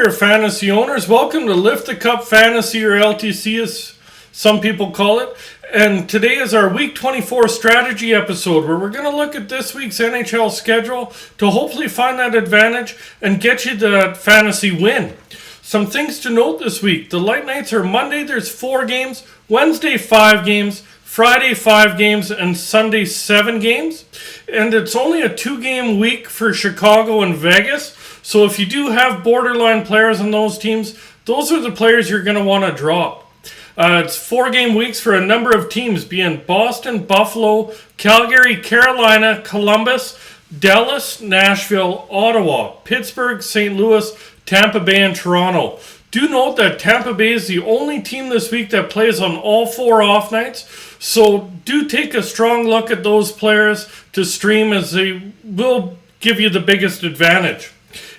there, fantasy owners. Welcome to Lift the Cup Fantasy, or LTC as some people call it. And today is our Week 24 strategy episode where we're going to look at this week's NHL schedule to hopefully find that advantage and get you the fantasy win. Some things to note this week. The light nights are Monday, there's 4 games, Wednesday 5 games, Friday 5 games, and Sunday 7 games. And it's only a 2-game week for Chicago and Vegas. So if you do have borderline players on those teams, those are the players you're going to want to drop. It's 4-game weeks for a number of teams, being Boston, Buffalo, Calgary, Carolina, Columbus, Dallas, Nashville, Ottawa, Pittsburgh, St. Louis, Tampa Bay, and Toronto. Do note that Tampa Bay is the only team this week that plays on all 4 off nights, so do take a strong look at those players to stream, as they will give you the biggest advantage.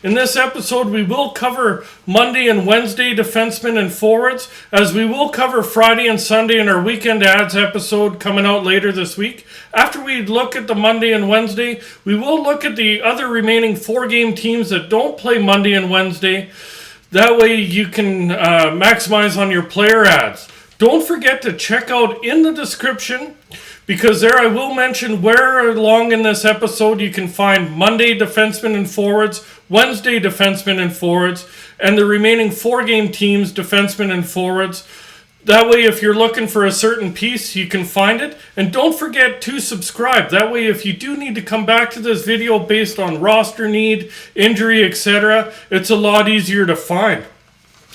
In this episode, we will cover Monday and Wednesday defensemen and forwards, as we will cover Friday and Sunday in our weekend ads episode coming out later this week. After we look at the Monday and Wednesday, we will look at the other remaining 4-game teams that don't play Monday and Wednesday. That way you can maximize on your player ads. Don't forget to check out in the description, because there I will mention where along in this episode you can find Monday defensemen and forwards, Wednesday defensemen and forwards, and the remaining 4-game teams, defensemen and forwards. That way, if you're looking for a certain piece, you can find it. And don't forget to subscribe. That way, if you do need to come back to this video based on roster need, injury, etc., it's a lot easier to find.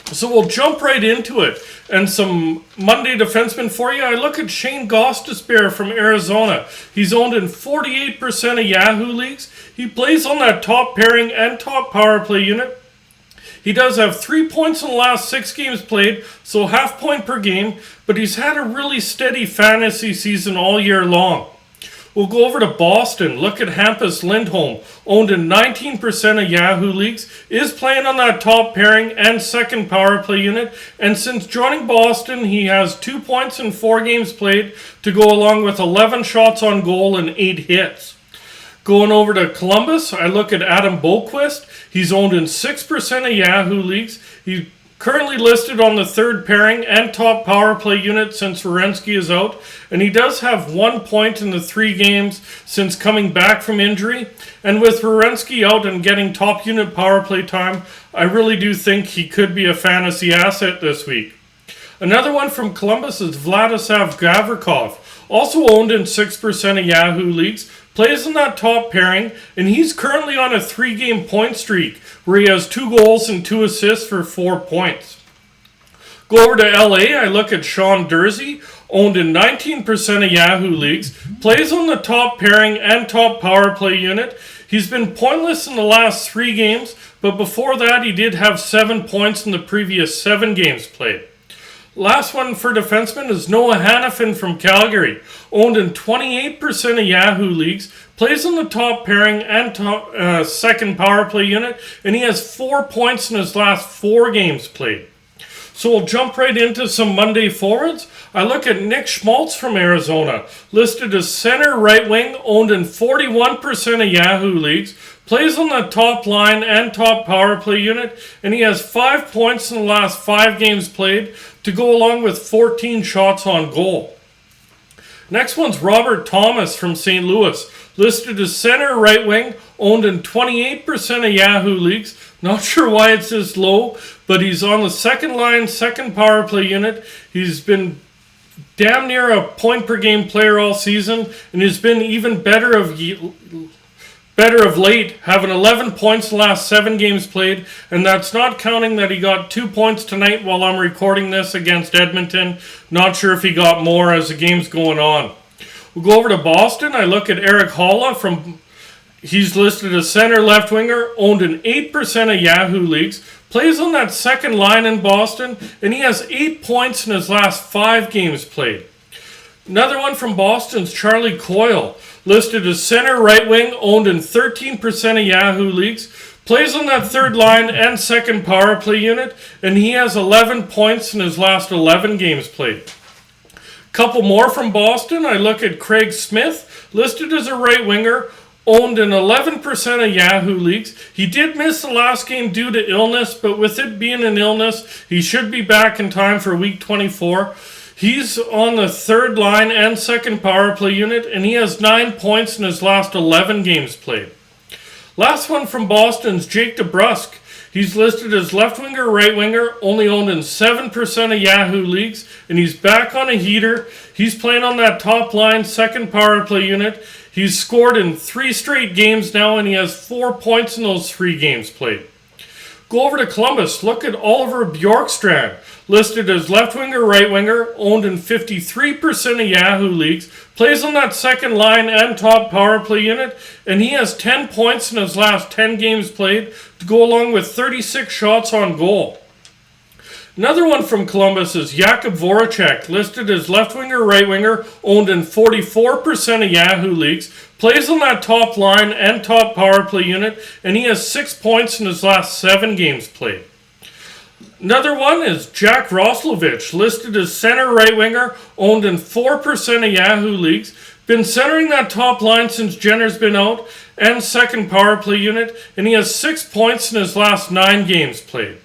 So we'll jump right into it. And some Monday defensemen for you. I look at Shane Gostisbehere from Arizona. He's owned in 48% of Yahoo leagues. He plays on that top pairing and top power play unit. He does have 3 points in the last 6 games played, so half point per game, but he's had a really steady fantasy season all year long. We'll go over to Boston. Look at Hampus Lindholm, owned in 19% of Yahoo leagues, is playing on that top pairing and second power play unit, and since joining Boston, he has 2 points in 4 games played to go along with 11 shots on goal and 8 hits. Going over to Columbus, I look at Adam Boqvist. He's owned in 6% of Yahoo leagues. He's currently listed on the third pairing and top power play unit since Werenski is out. And he does have 1 point in the 3 games since coming back from injury. And with Werenski out and getting top unit power play time, I really do think he could be a fantasy asset this week. Another one from Columbus is Vladislav Gavrikov, also owned in 6% of Yahoo leagues, plays in that top pairing, and he's currently on a 3-game point streak where he has 2 goals and 2 assists for 4 points. Go over to LA, I look at Sean Durzi, owned in 19% of Yahoo leagues, plays on the top pairing and top power play unit. He's been pointless in the last 3 games, but before that he did have 7 points in the previous 7 games played. Last one for defenseman is Noah Hanifin from Calgary, owned in 28% of Yahoo leagues, plays on the top pairing and top, second power play unit, and he has 4 points in his last 4 games played. So we'll jump right into some Monday forwards. I look at Nick Schmaltz from Arizona, listed as center right wing, owned in 41% of Yahoo leagues, plays on the top line and top power play unit, and he has 5 points in the last 5 games played to go along with 14 shots on goal. Next one's Robert Thomas from St. Louis, listed as center right wing, owned in 28% of Yahoo leagues. Not sure why it's this low, but he's on the second line, second power play unit. He's been damn near a point per game player all season, and he's been even better of late, having 11 points the last 7 games played, and that's not counting that he got 2 points tonight while I'm recording this against Edmonton. Not sure if he got more as the game's going on. We'll go over to Boston. I look at Eric Haula he's listed as center left winger, owned in 8% of Yahoo leagues, plays on that second line in Boston, and he has 8 points in his last 5 games played. Another one from Boston's Charlie Coyle, listed as center right wing, owned in 13% of Yahoo leagues, plays on that third line and second power play unit, and he has 11 points in his last 11 games played. Couple more from Boston. I look at Craig Smith, listed as a right winger, owned in 11% of Yahoo leagues. He did miss the last game due to illness, but with it being an illness, he should be back in time for week 24. He's on the third line and second power play unit, and he has 9 points in his last 11 games played. Last one from Boston's Jake DeBrusk. He's listed as left winger, right winger, only owned in 7% of Yahoo leagues, and he's back on a heater. He's playing on that top line, second power play unit. He's scored in 3 straight games now, and he has 4 points in those 3 games played. Go over to Columbus. Look at Oliver Bjorkstrand, listed as left winger, right winger, owned in 53% of Yahoo leagues, plays on that second line and top power play unit, and he has 10 points in his last 10 games played to go along with 36 shots on goal. Another one from Columbus is Jakub Voracek, listed as left winger, right winger, owned in 44% of Yahoo leagues, plays on that top line and top power play unit, and he has 6 points in his last 7 games played. Another one is Jack Roslovich, listed as center right winger, owned in 4% of Yahoo leagues, been centering that top line since Jenner's been out, and second power play unit, and he has 6 points in his last 9 games played.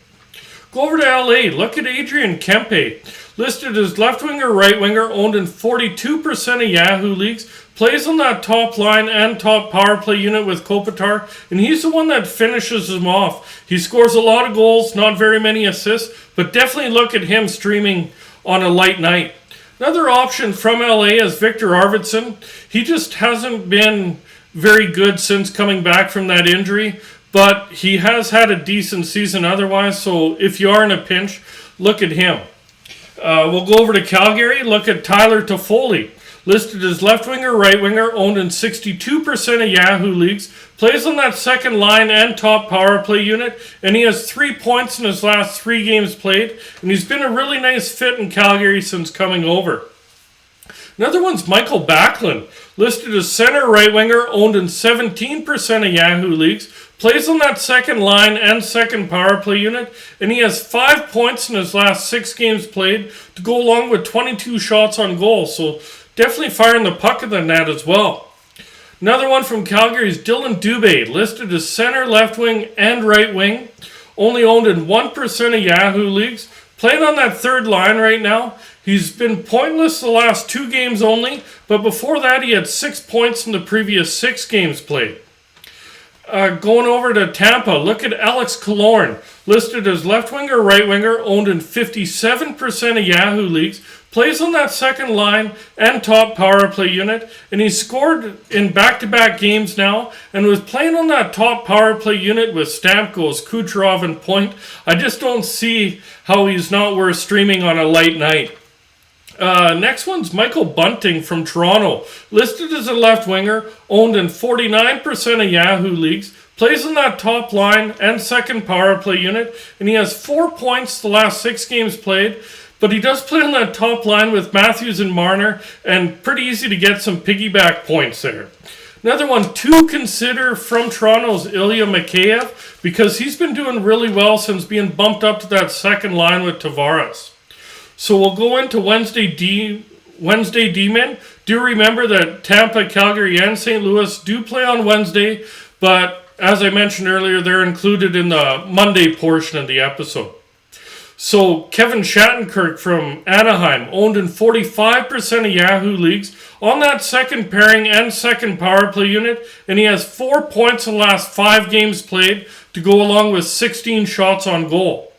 Go over to LA. Look at Adrian Kempe, listed as left winger, right winger, owned in 42% of Yahoo leagues, plays on that top line and top power play unit with Kopitar, and he's the one that finishes them off. He scores a lot of goals, not very many assists, but definitely look at him streaming on a light night. Another option from LA is Victor Arvidsson. He just hasn't been very good since coming back from that injury, but he has had a decent season otherwise, so if you are in a pinch, look at him. We'll go over to Calgary. Look at Tyler Toffoli, listed as left winger, right winger, owned in 62% of Yahoo leagues, plays on that second line and top power play unit, and he has 3 points in his last 3 games played, and he's been a really nice fit in Calgary since coming over. Another one's Michael Backlund, listed as center right winger, owned in 17% of Yahoo leagues, plays on that second line and second power play unit, and he has 5 points in his last 6 games played to go along with 22 shots on goal, so definitely firing the puck at the net as well. Another one from Calgary is Dylan Dubé, listed as center, left wing, and right wing, only owned in 1% of Yahoo leagues, playing on that third line right now. He's been pointless the last 2 games only, but before that he had 6 points in the previous 6 games played. Going over to Tampa, look at Alex Killorn, listed as left winger, right winger, owned in 57% of Yahoo leagues, plays on that second line and top power play unit, and he scored in back-to-back games now, and was playing on that top power play unit with Stamkos, Kucherov, and Point. I just don't see how he's not worth streaming on a light night. Next one's Michael Bunting from Toronto, listed as a left winger, owned in 49% of Yahoo leagues, plays on that top line and second power play unit, and he has 4 points the last 6 games played, but he does play on that top line with Matthews and Marner, and pretty easy to get some piggyback points there. Another one to consider from Toronto is Ilya Mikheyev, because he's been doing really well since being bumped up to that second line with Tavares. So we'll go into Wednesday D-men. Do remember that Tampa, Calgary, and St. Louis do play on Wednesday, but as I mentioned earlier, they're included in the Monday portion of the episode. So Kevin Shattenkirk from Anaheim, owned in 45% of Yahoo leagues, on that second pairing and second power play unit, and he has 4 points in the last 5 games played to go along with 16 shots on goal.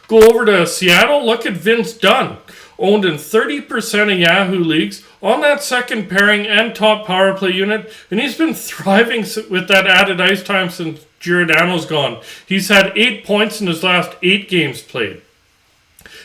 Go over to Seattle, look at Vince Dunn, owned in 30% of Yahoo leagues, on that second pairing and top power play unit, and he's been thriving with that added ice time since Giordano's gone. He's had 8 points in his last 8 games played.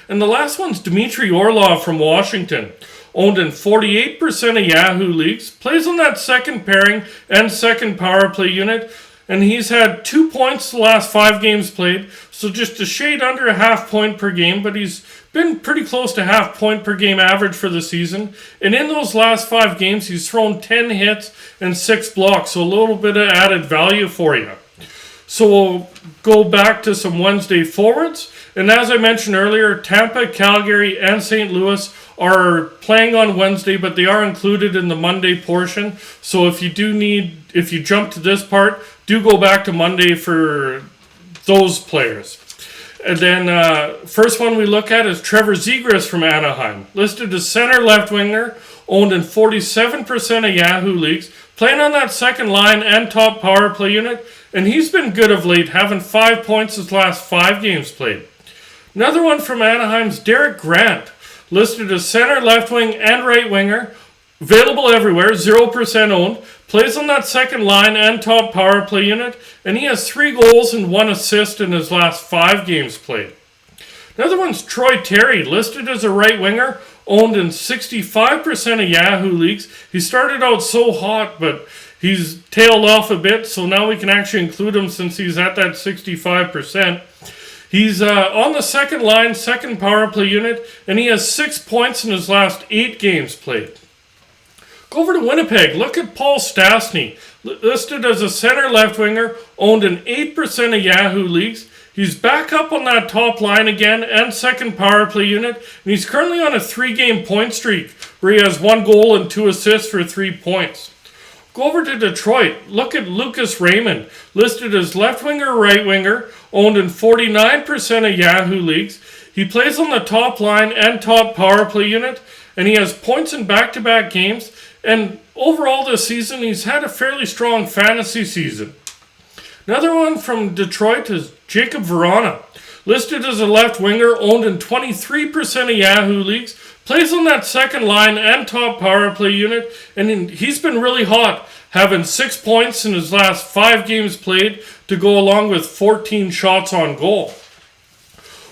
And the last one's Dmitry Orlov from Washington, owned in 48% of Yahoo leagues, plays on that second pairing and second power play unit, and he's had 2 points the last 5 games played, so just a shade under a half point per game, but he's been pretty close to half point per game average for the season. And in those last 5 games, he's thrown 10 hits and 6 blocks, so a little bit of added value for you. So we'll go back to some Wednesday forwards. And as I mentioned earlier, Tampa, Calgary, and St. Louis are playing on Wednesday, but they are included in the Monday portion. So if you jump to this part, do go back to Monday for those players. And then first one we look at is Trevor Zegras from Anaheim. Listed as center left winger, owned in 47% of Yahoo leagues, playing on that second line and top power play unit, and he's been good of late, having 5 points his last 5 games played. Another one from Anaheim's Derek Grant, listed as center left wing and right winger, available everywhere, 0% owned, plays on that second line and top power play unit, and he has 3 goals and 1 assist in his last 5 games played. Another one's Troy Terry, listed as a right winger, owned in 65% of Yahoo leagues. He started out so hot, but he's tailed off a bit, so now we can actually include him since he's at that 65%. He's on the second line, second power play unit, and he has 6 points in his last 8 games played. Go over to Winnipeg. Look at Paul Stastny, listed as a center left winger, owned in 8% of Yahoo leagues. He's back up on that top line again and second power play unit, and he's currently on a 3-game point streak where he has 1 goal and 2 assists for 3 points. Go over to Detroit. Look at Lucas Raymond, listed as left winger, right winger, owned in 49% of Yahoo leagues. He plays on the top line and top power play unit, and he has points in back-to-back games. And overall this season, he's had a fairly strong fantasy season. Another one from Detroit is Jacob Verana, listed as a left winger, owned in 23% of Yahoo leagues, plays on that second line and top power play unit, and he's been really hot, having 6 points in his last 5 games played to go along with 14 shots on goal.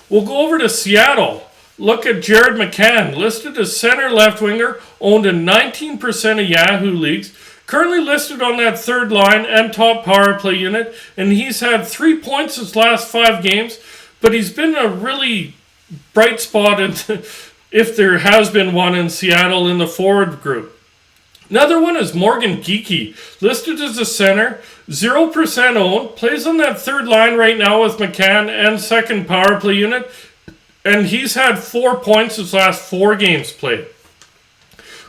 We'll go over to Seattle. Look at Jared McCann, listed as center left winger, owned in 19% of Yahoo leagues, currently listed on that third line and top power play unit, and he's had 3 points his last 5 games, but he's been a really bright spot if there has been one in Seattle in the forward group. Another one is Morgan Geekie, listed as a center, 0% owned, plays on that third line right now with McCann and second power play unit, and he's had 4 points his last 4 games played.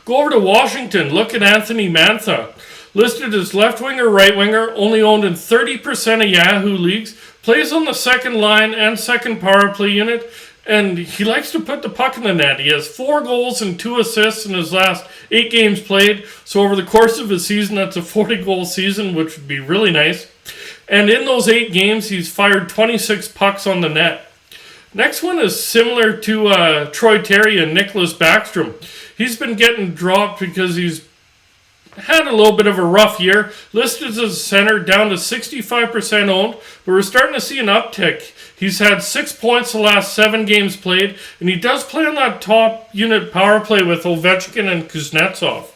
Go over to Washington. Look at Anthony Mantha, listed as left winger, right winger, only owned in 30% of Yahoo leagues, plays on the second line and second power play unit, and he likes to put the puck in the net. He has 4 goals and 2 assists in his last 8 games played. So over the course of his season, that's a 40-goal season, which would be really nice. And in those 8 games, he's fired 26 pucks on the net. Next one is similar to Troy Terry and Nicholas Backstrom. He's been getting dropped because he's had a little bit of a rough year. Listed as a center, down to 65% owned, but we're starting to see an uptick. He's had 6 points the last 7 games played, and he does play on that top unit power play with Ovechkin and Kuznetsov.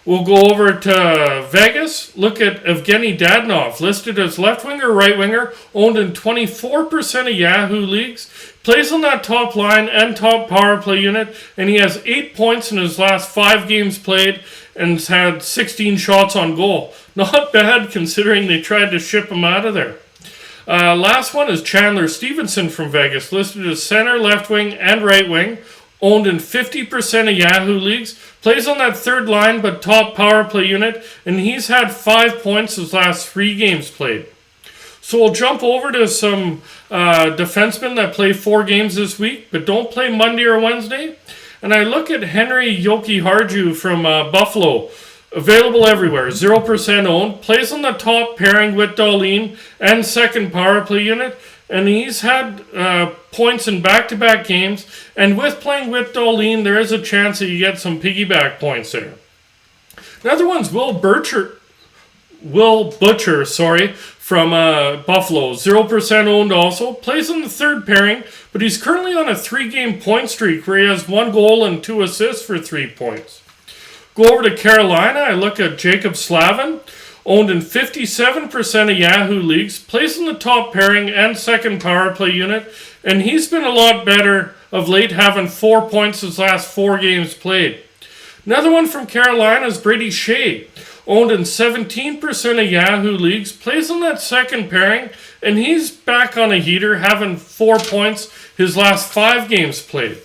We'll go over to Vegas. Look at Evgeny Dadonov, listed as left winger, right winger, owned in 24% of Yahoo leagues. Plays on that top line and top power play unit, and he has 8 points in his last 5 games played and has had 16 shots on goal. Not bad considering they tried to ship him out of there. Last one is Chandler Stevenson from Vegas, listed as center, left wing, and right wing, owned in 50% of Yahoo leagues, plays on that third line but top power play unit, and he's had 5 points his last 3 games played. So we'll jump over to some defensemen that play 4 games this week, but don't play Monday or Wednesday. And I look at Henry Jokiharju from Buffalo, available everywhere, 0% owned, plays on the top pairing with Dahlin and second power play unit, and he's had points in back-to-back games, and with playing with Dahlin, there is a chance that you get some piggyback points there. Another one's Will Butcher, from Buffalo, 0% owned also, plays on the third pairing, but he's currently on a 3-game point streak where he has 1 goal and 2 assists for 3 points. Go over to Carolina, I look at Jacob Slavin, owned in 57% of Yahoo leagues, plays in the top pairing and second power play unit, and he's been a lot better of late, having 4 points his last 4 games played. Another one from Carolina is Brady Shea, owned in 17% of Yahoo leagues, plays on that second pairing, and he's back on a heater, having 4 points his last 5 games played.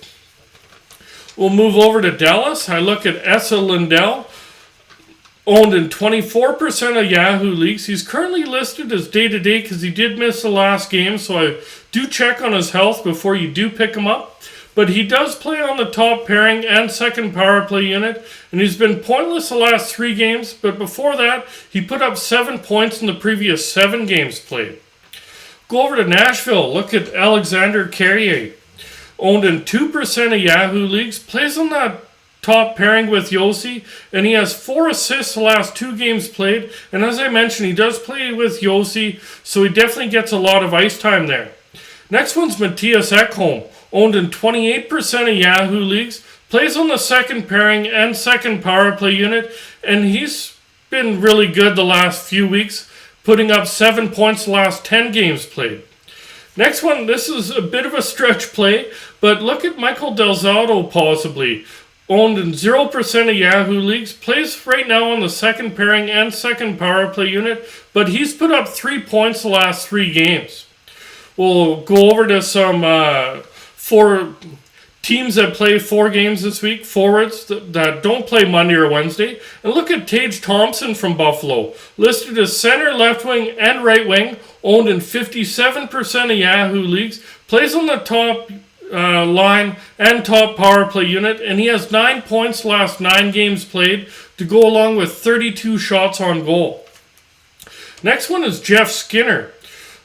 We'll move over to Dallas. I look at Esa Lindell, owned in 24% of Yahoo leagues. He's currently listed as day-to-day because he did miss the last game, so I do check on his health before you do pick him up. But he does play on the top pairing and second power play unit, and he's been pointless the last 3 games, but before that, he put up 7 points in the previous 7 games played. Go over to Nashville. Look at Alexander Carrier, owned in 2% of Yahoo leagues, plays on that top pairing with Yossi, and he has 4 assists the last 2 games played, and as I mentioned, he does play with Yossi, so he definitely gets a lot of ice time there. Next one's Matthias Ekholm, owned in 28% of Yahoo leagues, plays on the second pairing and second power play unit, and he's been really good the last few weeks, putting up 7 points the last 10 games played. Next one, this is a bit of a stretch play, but look at Michael Del Zotto possibly, owned in 0% of Yahoo leagues, plays right now on the second pairing and second power play unit, but he's put up 3 points the last 3 games. We'll go over to some 4 teams that play 4 games this week, forwards that don't play Monday or Wednesday. And look at Tage Thompson from Buffalo, listed as center, left wing, and right wing, owned in 57% of Yahoo leagues, plays on the top line and top power play unit, and he has 9 points the last 9 games played to go along with 32 shots on goal. Next one is Jeff Skinner,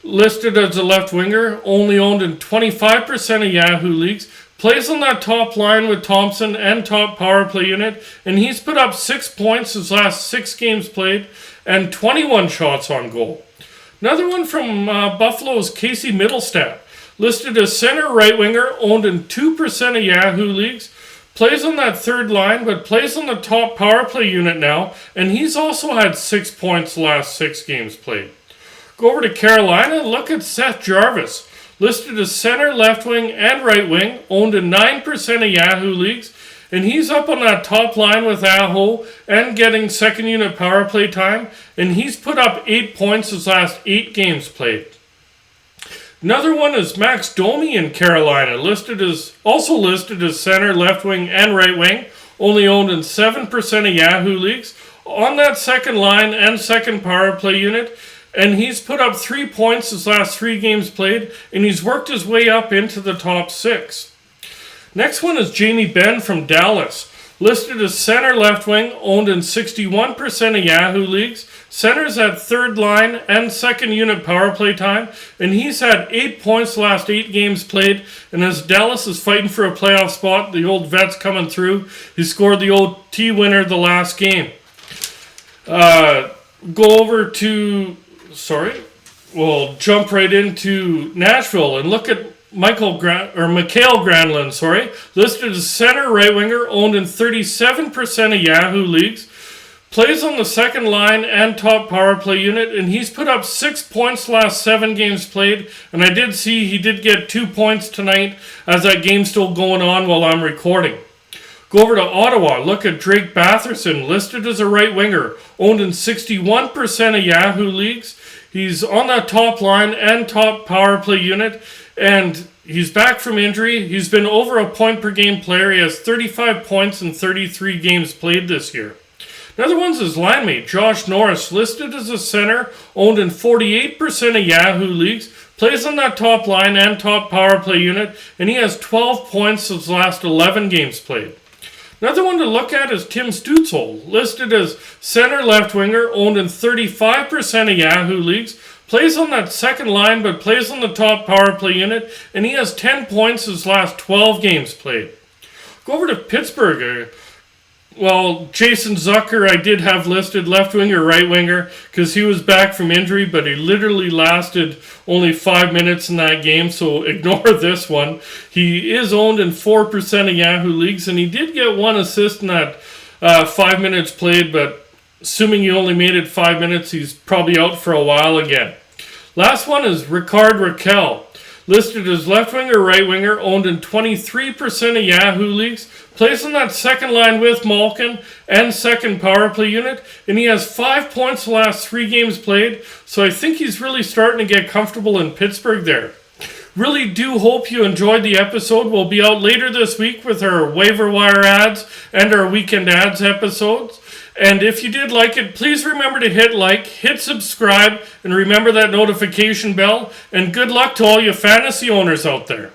listed as a left winger, only owned in 25% of Yahoo leagues, plays on that top line with Thompson and top power play unit, and he's put up 6 points his last 6 games played and 21 shots on goal. Another one from Buffalo is Casey Middlestat, listed as center right winger, owned in 2% of Yahoo leagues, plays on that third line, but plays on the top power play unit now, and he's also had 6 points the last 6 games played. Go over to Carolina, look at Seth Jarvis, listed as center, left wing, and right wing, owned in 9% of Yahoo leagues, and he's up on that top line with Aho and getting second unit power play time, and he's put up 8 points his last 8 games played. Another one is Max Domi in Carolina, also listed as center, left wing, and right wing, only owned in 7% of Yahoo leagues, on that second line and second power play unit, and he's put up 3 points his last 3 games played, and he's worked his way up into the top 6. Next one is Jamie Benn from Dallas, listed as center, left wing, owned in 61% of Yahoo leagues, centers at third line and second unit power play time, and he's had 8 points the last 8 games played, and as Dallas is fighting for a playoff spot, the old vet's coming through, he scored the OT winner the last game. We'll jump right into Nashville and look at Mikhail Granlund, listed as center right winger, owned in 37% of Yahoo leagues, plays on the second line and top power play unit, and he's put up 6 points the last 7 games played, and I did see he did get 2 points tonight as that game's still going on while I'm recording. Go over to Ottawa, look at Drake Batherson, listed as a right winger, owned in 61% of Yahoo leagues. He's on that top line and top power play unit, and he's back from injury. He's been over a point per game player. He has 35 points in 33 games played this year. Another one's his line mate, Josh Norris, listed as a center, owned in 48% of Yahoo leagues, plays on that top line and top power play unit, and he has 12 points his last 11 games played. Another one to look at is Tim Stützle, listed as center left winger, owned in 35% of Yahoo leagues, plays on that second line but plays on the top power play unit, and he has 10 points his last 12 games played. Go over to Pittsburgh. Jason Zucker I did have listed left winger, right winger, because he was back from injury, but he literally lasted only 5 minutes in that game, so ignore this one. He is owned in 4% of Yahoo leagues, and he did get 1 assist in that 5 minutes played, but assuming he only made it 5 minutes, he's probably out for a while again. Last one is Ricard Raquel, Listed as left winger, right winger, owned in 23% of Yahoo leagues. Plays on that second line with Malkin and second power play unit. And he has 5 points the last 3 games played. So I think he's really starting to get comfortable in Pittsburgh there. Really do hope you enjoyed the episode. We'll be out later this week with our waiver wire ads and our weekend ads episodes. And if you did like it, please remember to hit like, hit subscribe, and remember that notification bell. And good luck to all you fantasy owners out there.